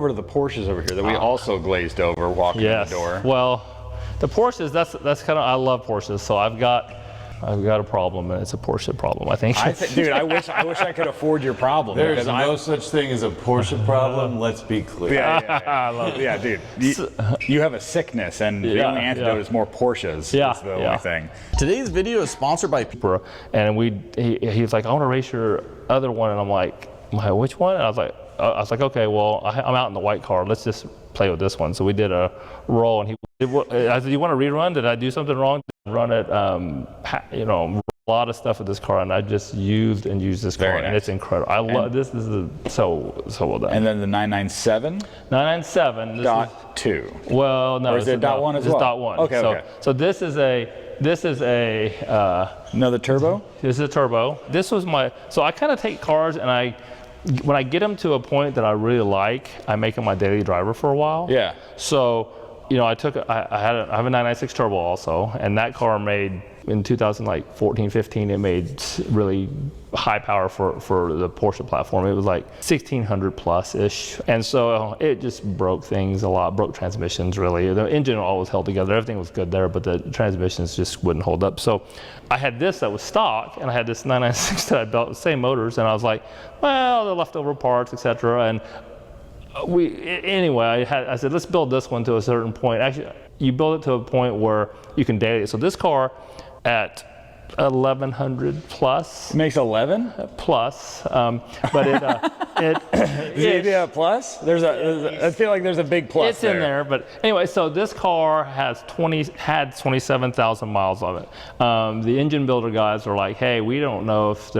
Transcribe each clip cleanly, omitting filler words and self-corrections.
Over to the Porsches over here that we also glazed over walking in the door. Well, the Porsches, that's kind of, I love Porsches, so I've got a problem, and it's a Porsche problem, I think. Dude, I wish I could afford your problem. There's no such thing as a Porsche problem. Let's be clear. I love it. Yeah, dude. You have a sickness, and the only antidote is more Porsches. Yeah, That's the only thing. Today's video is sponsored by and he was like, I want to race your other one, and I'm like, which one? And I was like, okay, well, I'm out in the white car. Let's just play with this one. So we did a roll, and I said, you want to rerun? Did I do something wrong? Run it, a lot of stuff with this car, and I just used this car, and it's incredible. I love this. This is so well done. And then the 997? 997. Dot 2. Well, no. Or is it dot 1 as well? It's dot 1. Okay. So this is another turbo? This is a turbo. This was so I kind of take cars, and when I get them to a point that I really like, I make them my daily driver for a while. Yeah. So, I have a 996 turbo also, and that car made, in 2014, 15, it made really high power for the Porsche platform. It was like 1600 plus-ish. And so it just broke things a lot, broke transmissions really. The engine always held together, everything was good there, but the transmissions just wouldn't hold up. So I had this that was stock, and I had this 996 that I built, the same motors, and I was like, well, the leftover parts, etc. And anyway, I said, let's build this one to a certain point. Actually, you build it to a point where you can daily. So this car at 1100 plus. It makes 11? Plus, but it plus? I feel like there's a big plus. It's in there, but anyway, so this car had 27,000 miles on it. The engine builder guys were like, hey, we don't know if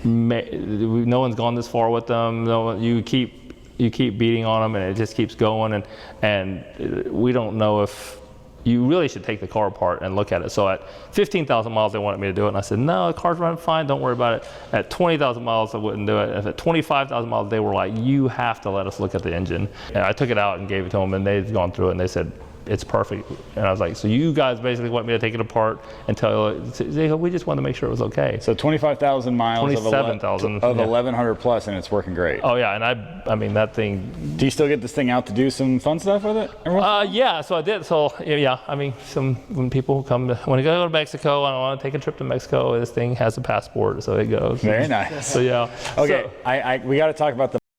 no one's gone this far with them. No, you keep beating on them, and it just keeps going, and we don't know if you really should take the car apart and look at it. So at 15,000 miles, they wanted me to do it, and I said, no, the car's running fine, don't worry about it. At 20,000 miles, I wouldn't do it. And at 25,000 miles, they were like, you have to let us look at the engine. And I took it out and gave it to them, and they'd gone through it, and they said, it's perfect. And I was like, so you guys basically want me to take it apart and tell you, we just wanted to make sure it was okay. So 25,000 miles 27,000 of 1100 plus, and it's working great. Oh yeah, and I mean that thing. Do you still get this thing out to do some fun stuff with it? Yeah, so I did. So yeah, I mean, when people when I go to Mexico, I want to take a trip to Mexico. This thing has a passport, so it goes. Very nice. So yeah. Okay, we got to talk about the